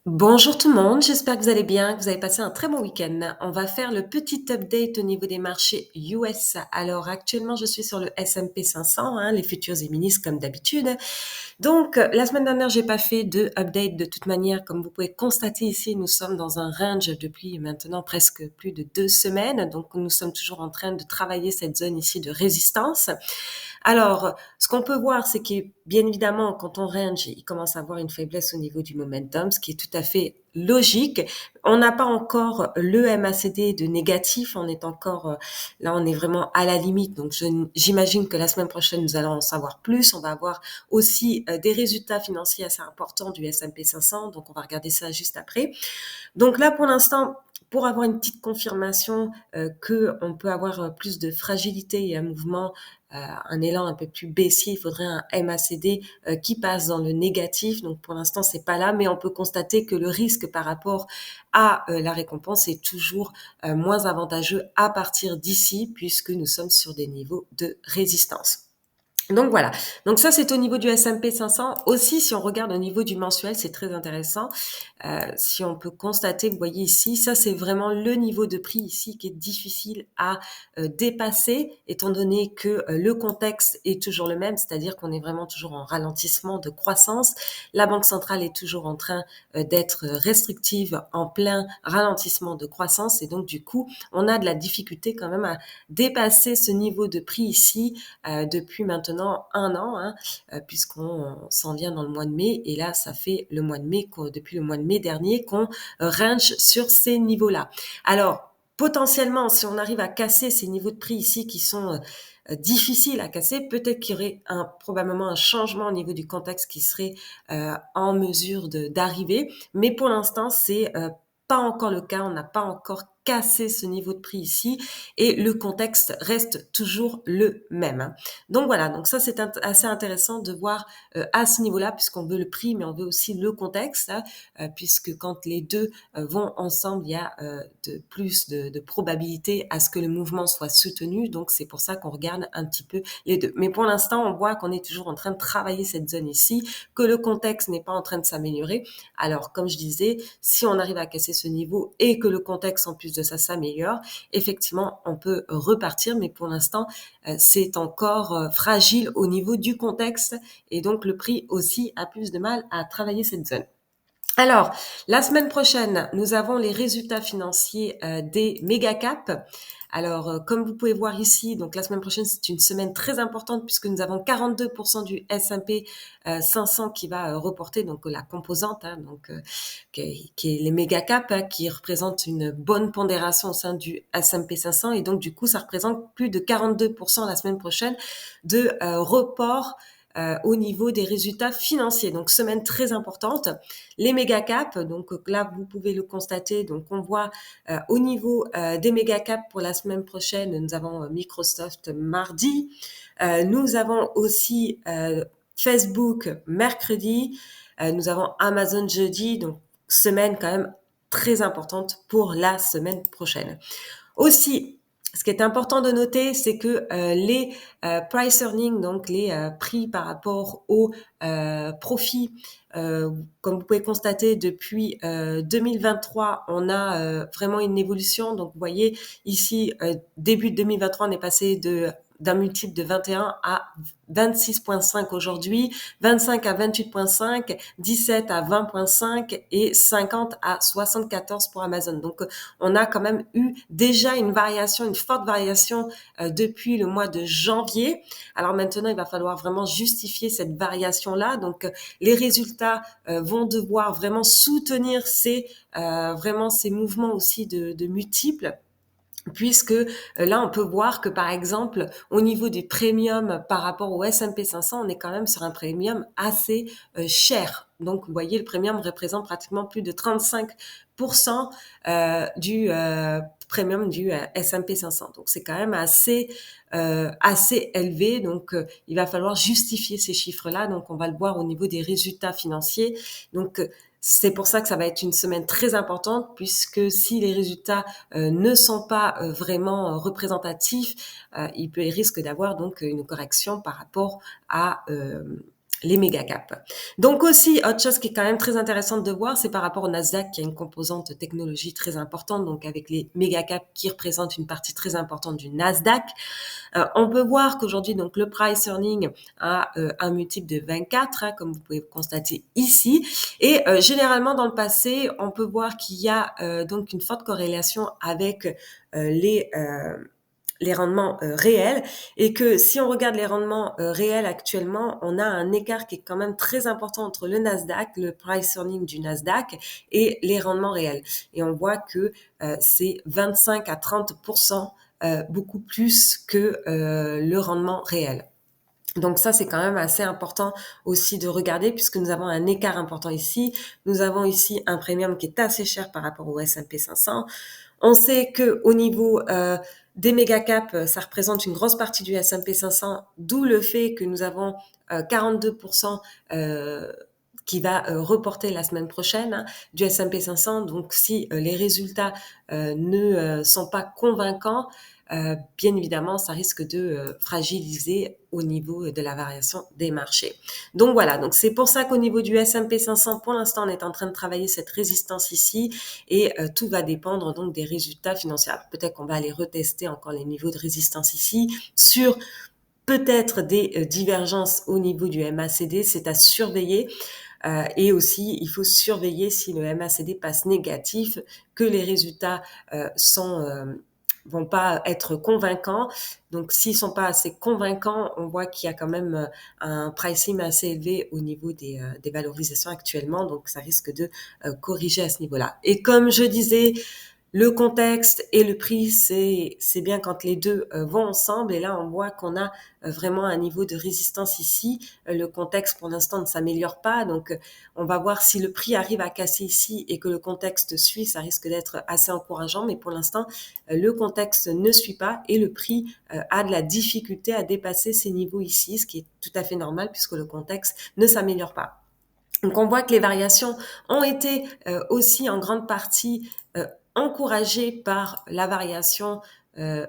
Bonjour tout le monde, j'espère que vous allez bien, que vous avez passé un très bon week-end. On va faire le petit update au niveau des marchés US. Alors actuellement, je suis sur le S&P 500, les futurs et minis comme d'habitude. Donc la semaine dernière, j'ai pas fait de update de toute manière. Comme vous pouvez constater ici, nous sommes dans un range depuis maintenant presque plus de 2 semaines. Donc nous sommes toujours en train de travailler cette zone ici de résistance. Alors, ce qu'on peut voir, c'est que bien évidemment, quand on range, il commence à avoir une faiblesse au niveau du momentum, ce qui est tout à fait logique. On n'a pas encore le MACD de négatif, on est encore là, on est vraiment à la limite. Donc, j'imagine que la semaine prochaine, nous allons en savoir plus. On va avoir aussi des résultats financiers assez importants du S&P 500, donc on va regarder ça juste après. Donc là, pour l'instant, pour avoir une petite confirmation que on peut avoir plus de fragilité et un mouvement, un élan un peu plus baissier, il faudrait un MACD qui passe dans le négatif. Donc pour l'instant, c'est pas là, mais on peut constater que le risque par rapport à la récompense est toujours moins avantageux à partir d'ici, puisque nous sommes sur des niveaux de résistance. Donc voilà. Donc ça, c'est au niveau du S&P 500. Aussi, si on regarde au niveau du mensuel, c'est très intéressant. Si on peut constater, vous voyez ici, ça c'est vraiment le niveau de prix ici qui est difficile à dépasser, étant donné que le contexte est toujours le même, c'est-à-dire qu'on est vraiment toujours en ralentissement de croissance. La Banque centrale est toujours en train d'être restrictive en plein ralentissement de croissance, et donc du coup, on a de la difficulté quand même à dépasser ce niveau de prix ici depuis maintenant un an, puisqu'on s'en vient dans le mois de mai, et là, ça fait le mois de mai, depuis le mois de mai dernier, qu'on range sur ces niveaux-là. Alors, potentiellement, si on arrive à casser ces niveaux de prix ici qui sont difficiles à casser, peut-être qu'il y aurait probablement un changement au niveau du contexte qui serait en mesure d'arriver, mais pour l'instant, c'est pas encore le cas, on n'a pas encore cassé ce niveau de prix ici, et le contexte reste toujours le même. Donc voilà, donc ça c'est assez intéressant de voir à ce niveau-là, puisqu'on veut le prix, mais on veut aussi le contexte, puisque quand les deux vont ensemble, il y a plus de probabilité à ce que le mouvement soit soutenu. Donc c'est pour ça qu'on regarde un petit peu les deux. Mais pour l'instant, on voit qu'on est toujours en train de travailler cette zone ici, que le contexte n'est pas en train de s'améliorer. Alors comme je disais, si on arrive à casser ce niveau et que le contexte en plus de ça s'améliore, effectivement, on peut repartir, mais pour l'instant, c'est encore fragile au niveau du contexte, et donc le prix aussi a plus de mal à travailler cette zone. Alors, la semaine prochaine, nous avons les résultats financiers des méga caps. Alors, comme vous pouvez voir ici, donc la semaine prochaine, c'est une semaine très importante puisque nous avons 42% du S&P 500 qui va reporter, donc la composante, donc qui est les méga caps, qui représente une bonne pondération au sein du S&P 500, et donc du coup, ça représente plus de 42% la semaine prochaine de report au niveau des résultats financiers. Donc, semaine très importante. Les méga caps, donc là, vous pouvez le constater. Donc, on voit au niveau des méga caps pour la semaine prochaine, nous avons Microsoft mardi. Nous avons aussi Facebook mercredi. Nous avons Amazon jeudi. Donc, semaine quand même très importante pour la semaine prochaine. Aussi, ce qui est important de noter, c'est que les price earnings, donc les prix par rapport aux profits, comme vous pouvez constater depuis 2023, on a vraiment une évolution. Donc, vous voyez ici, début 2023, on est passé d'un multiple de 21 à 26,5 aujourd'hui, 25 à 28,5, 17 à 20,5 et 50 à 74 pour Amazon. Donc, on a quand même eu déjà une variation, une forte variation depuis le mois de janvier. Alors maintenant, il va falloir vraiment justifier cette variation-là. Donc, les résultats vont devoir vraiment soutenir vraiment ces mouvements aussi de multiples, puisque là, on peut voir que, par exemple, au niveau des premiums par rapport au S&P 500, on est quand même sur un premium assez cher. Donc, vous voyez, le premium représente pratiquement plus de 35% du premium du S&P 500. Donc, c'est quand même assez élevé. Donc, il va falloir justifier ces chiffres-là. Donc, on va le voir au niveau des résultats financiers. Donc, c'est pour ça que ça va être une semaine très importante, puisque si les résultats ne sont pas vraiment représentatifs, il risque d'avoir donc une correction par rapport les méga caps. Donc aussi, autre chose qui est quand même très intéressante de voir, c'est par rapport au Nasdaq qui a une composante technologie très importante, donc avec les méga caps qui représentent une partie très importante du Nasdaq. On peut voir qu'aujourd'hui, donc le price earning a un multiple de 24, hein, comme vous pouvez constater ici. Et généralement, dans le passé, on peut voir qu'il y a donc une forte corrélation avec les rendements réels, et que si on regarde les rendements réels actuellement, on a un écart qui est quand même très important entre le Nasdaq, le price earning du Nasdaq et les rendements réels. Et on voit que c'est 25 à 30%, beaucoup plus que le rendement réel. Donc ça, c'est quand même assez important aussi de regarder, puisque nous avons un écart important ici. Nous avons ici un premium qui est assez cher par rapport au S&P 500. On sait que au niveau des méga caps, ça représente une grosse partie du S&P 500, d'où le fait que nous avons 42% qui va reporter la semaine prochaine, hein, du S&P 500. Donc si les résultats ne sont pas convaincants, bien évidemment, ça risque de fragiliser au niveau de la variation des marchés. Donc voilà, donc c'est pour ça qu'au niveau du S&P 500, pour l'instant, on est en train de travailler cette résistance ici, et tout va dépendre donc des résultats financiers. Alors, peut-être qu'on va aller retester encore les niveaux de résistance ici sur peut-être des divergences au niveau du MACD, c'est à surveiller. Et aussi, il faut surveiller si le MACD passe négatif, que les résultats vont pas être convaincants. Donc, s'ils sont pas assez convaincants, on voit qu'il y a quand même un pricing assez élevé au niveau des valorisations actuellement. Donc, ça risque de corriger à ce niveau-là. Et comme je disais, le contexte et le prix, c'est bien quand les deux vont ensemble. Et là, on voit qu'on a vraiment un niveau de résistance ici. Le contexte, pour l'instant, ne s'améliore pas. Donc, on va voir si le prix arrive à casser ici et que le contexte suit. Ça risque d'être assez encourageant. Mais pour l'instant, le contexte ne suit pas et le prix a de la difficulté à dépasser ces niveaux ici, ce qui est tout à fait normal puisque le contexte ne s'améliore pas. Donc, on voit que les variations ont été aussi en grande partie encouragées par la variation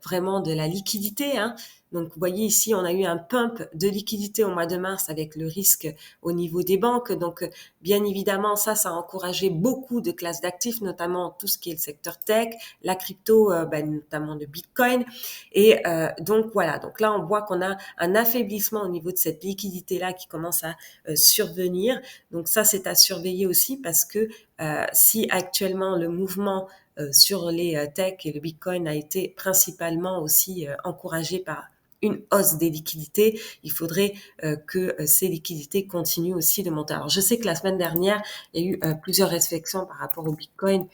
vraiment de la liquidité, hein. Donc, vous voyez ici, on a eu un pump de liquidité au mois de mars avec le risque au niveau des banques. Donc, bien évidemment, ça a encouragé beaucoup de classes d'actifs, notamment tout ce qui est le secteur tech, la crypto, notamment le Bitcoin. Et donc, voilà. Donc là, on voit qu'on a un affaiblissement au niveau de cette liquidité-là qui commence à survenir. Donc ça, c'est à surveiller aussi parce que si actuellement le mouvement sur les tech et le Bitcoin a été principalement aussi encouragé par une hausse des liquidités, il faudrait que ces liquidités continuent aussi de monter. Alors je sais que la semaine dernière, il y a eu plusieurs réflexions par rapport au Bitcoin,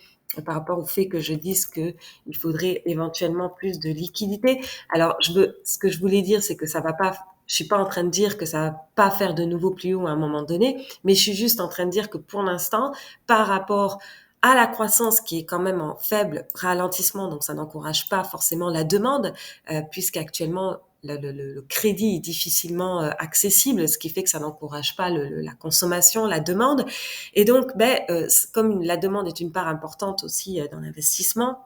par rapport au fait que je dise que il faudrait éventuellement plus de liquidités. Alors ce que je voulais dire, c'est que ça va pas, je suis pas en train de dire que ça va pas faire de nouveaux plus hauts à un moment donné, mais je suis juste en train de dire que pour l'instant, par rapport à la croissance qui est quand même en faible ralentissement, donc ça n'encourage pas forcément la demande, puisqu'actuellement le crédit est difficilement accessible, ce qui fait que ça n'encourage pas la consommation, la demande. Et donc, comme la demande est une part importante aussi dans l'investissement,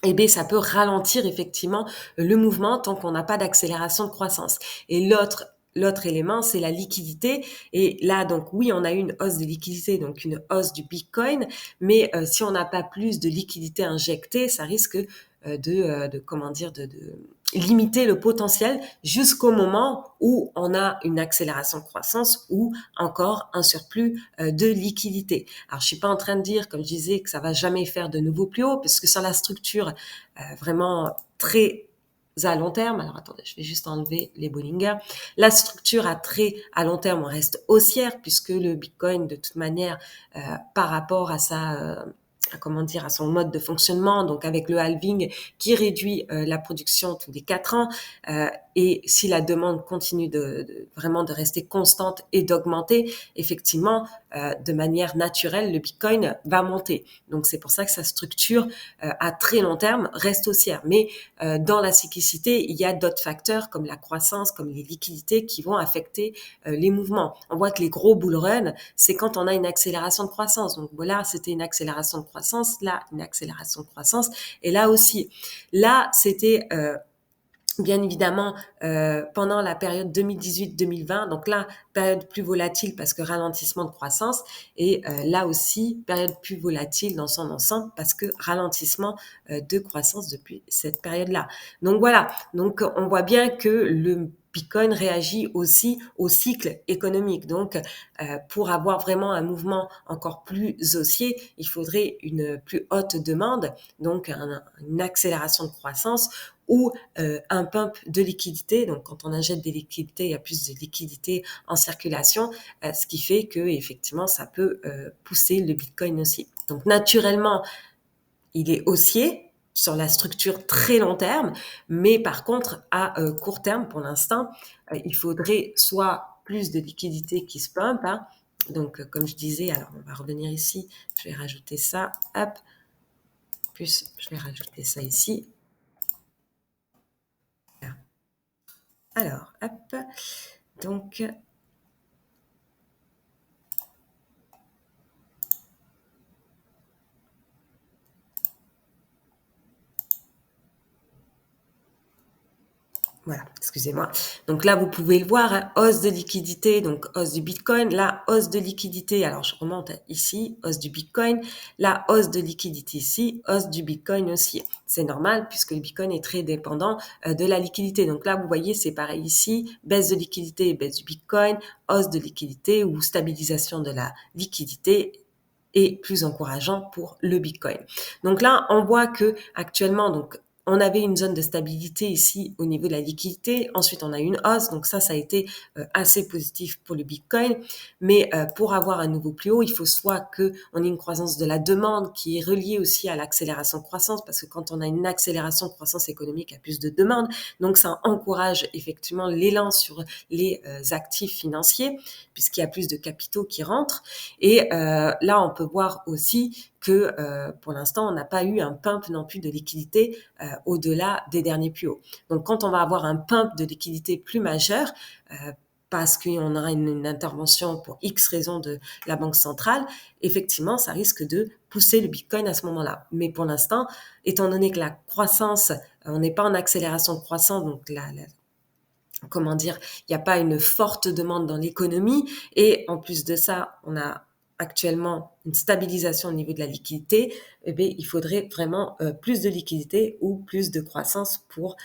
eh bien, ça peut ralentir effectivement le mouvement tant qu'on n'a pas d'accélération de croissance. Et l'autre élément, c'est la liquidité. Et là, donc oui, on a eu une hausse des liquidités, donc une hausse du Bitcoin, mais si on n'a pas plus de liquidités injectées, ça risque de limiter le potentiel jusqu'au moment où on a une accélération de croissance ou encore un surplus de liquidité. Alors, je suis pas en train de dire, comme je disais, que ça va jamais faire de nouveau plus haut, parce que sur la structure vraiment très à long terme, alors attendez, je vais juste enlever les Bollinger. La structure à long terme, on reste haussière puisque le Bitcoin, de toute manière, par rapport à à son mode de fonctionnement, donc avec le halving qui réduit la production tous les 4 ans, et si la demande continue vraiment de rester constante et d'augmenter, effectivement, de manière naturelle, le Bitcoin va monter. Donc c'est pour ça que sa structure à très long terme reste haussière. Mais dans la cyclicité, il y a d'autres facteurs comme la croissance, comme les liquidités qui vont affecter les mouvements. On voit que les gros bull run, c'est quand on a une accélération de croissance. Donc voilà, c'était une accélération de croissance, là une accélération de croissance, et là aussi. Là, c'était Bien évidemment, pendant la période 2018-2020, donc là, période plus volatile parce que ralentissement de croissance et là aussi, période plus volatile dans son ensemble parce que ralentissement de croissance depuis cette période-là. Donc voilà, donc on voit bien que le Bitcoin réagit aussi au cycle économique. Donc, pour avoir vraiment un mouvement encore plus haussier, il faudrait une plus haute demande, donc une accélération de croissance ou un pump de liquidité. Donc, quand on injecte des liquidités, il y a plus de liquidités en circulation, ce qui fait que effectivement, ça peut pousser le Bitcoin aussi. Donc, naturellement, il est haussier sur la structure très long terme, mais par contre, à court terme, pour l'instant, il faudrait soit plus de liquidités qui se pump, hein. Donc, comme je disais, alors on va revenir ici, je vais rajouter ça, hop, plus je vais rajouter ça ici. Alors, hop, donc voilà, excusez-moi. Donc là, vous pouvez le voir, hein, hausse de liquidité, donc hausse du Bitcoin. La hausse de liquidité, alors je remonte ici, hausse du Bitcoin. La hausse de liquidité ici, hausse du Bitcoin aussi. C'est normal puisque le Bitcoin est très dépendant de la liquidité. Donc là, vous voyez, c'est pareil ici, baisse de liquidité, baisse du Bitcoin, hausse de liquidité ou stabilisation de la liquidité et plus encourageant pour le Bitcoin. Donc là, on voit que actuellement, donc on avait une zone de stabilité ici au niveau de la liquidité. Ensuite, on a eu une hausse. Donc ça a été assez positif pour le Bitcoin. Mais pour avoir un nouveau plus haut, il faut soit que on ait une croissance de la demande qui est reliée aussi à l'accélération de croissance, parce que quand on a une accélération de croissance économique, il y a plus de demande. Donc ça encourage effectivement l'élan sur les actifs financiers, puisqu'il y a plus de capitaux qui rentrent. Et là, on peut voir aussi que pour l'instant, on n'a pas eu un pump non plus de liquidité au-delà des derniers plus hauts. Donc, quand on va avoir un pump de liquidité plus majeur, parce qu'on aura une intervention pour X raisons de la Banque centrale, effectivement, ça risque de pousser le Bitcoin à ce moment-là. Mais pour l'instant, étant donné que la croissance, on n'est pas en accélération de croissance, donc comment dire, il n'y a pas une forte demande dans l'économie et en plus de ça, on a actuellement une stabilisation au niveau de la liquidité, eh bien, il faudrait vraiment plus de liquidité ou plus de croissance pour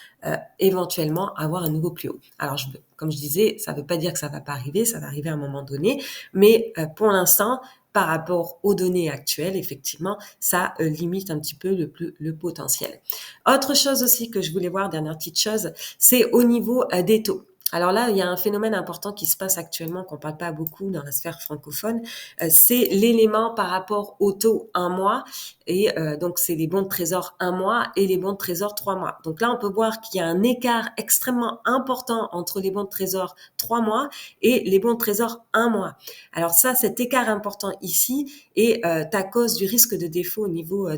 éventuellement avoir un nouveau plus haut. Alors, comme je disais, ça ne veut pas dire que ça ne va pas arriver, ça va arriver à un moment donné, mais pour l'instant, par rapport aux données actuelles, effectivement, ça limite un petit peu le potentiel. Autre chose aussi que je voulais voir, dernière petite chose, c'est au niveau des taux. Alors là, il y a un phénomène important qui se passe actuellement, qu'on ne parle pas beaucoup dans la sphère francophone, c'est l'élément par rapport au taux 1 mois, et donc c'est les bons de trésor 1 mois et les bons de trésor 3 mois. Donc là, on peut voir qu'il y a un écart extrêmement important entre les bons de trésor 3 mois et les bons de trésor 1 mois. Alors ça, cet écart important ici est à cause du risque de défaut au niveau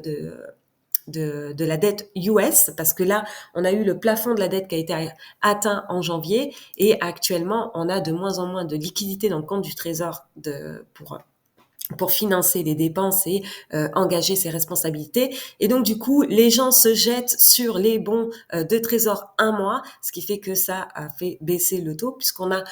de la dette US, parce que là, on a eu le plafond de la dette qui a été atteint en janvier et actuellement, on a de moins en moins de liquidités dans le compte du trésor pour financer les dépenses et engager ses responsabilités. Et donc, du coup, les gens se jettent sur les bons de trésor 1 mois, ce qui fait que ça a fait baisser le taux puisqu'on a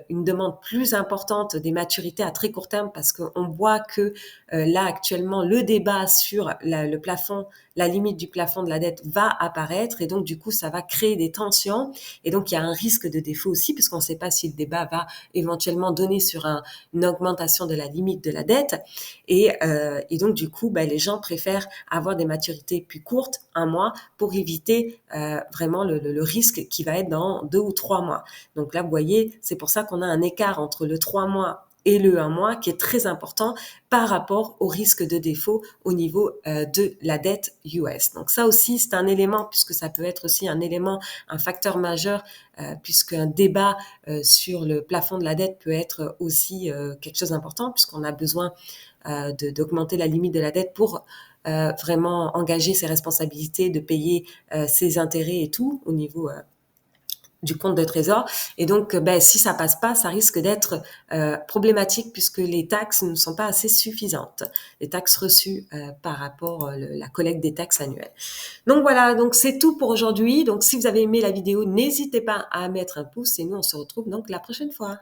une demande plus importante des maturités à très court terme parce qu'on voit que là, actuellement, le débat sur le plafond, la limite du plafond de la dette va apparaître et donc, du coup, ça va créer des tensions et donc, il y a un risque de défaut aussi puisqu'on ne sait pas si le débat va éventuellement donner sur une augmentation de la limite de la dette et donc du coup les gens préfèrent avoir des maturités plus courtes, 1 mois, pour éviter vraiment le risque qui va être dans 2 ou 3 mois. Donc là vous voyez, c'est pour ça qu'on a un écart entre le 3 mois et le 1 mois qui est très important par rapport au risque de défaut au niveau de la dette US. Donc ça aussi, c'est un élément, puisque ça peut être aussi un élément, un facteur majeur, puisqu'un débat sur le plafond de la dette peut être aussi quelque chose d'important, puisqu'on a besoin d'augmenter la limite de la dette pour vraiment engager ses responsabilités, de payer ses intérêts et tout au niveau du compte de trésor. Et donc, ben, si ça passe pas, ça risque d'être problématique puisque les taxes ne sont pas assez suffisantes, les taxes reçues par rapport à la collecte des taxes annuelles. Donc voilà, donc c'est tout pour aujourd'hui. Donc si vous avez aimé la vidéo, n'hésitez pas à mettre un pouce et nous on se retrouve donc la prochaine fois.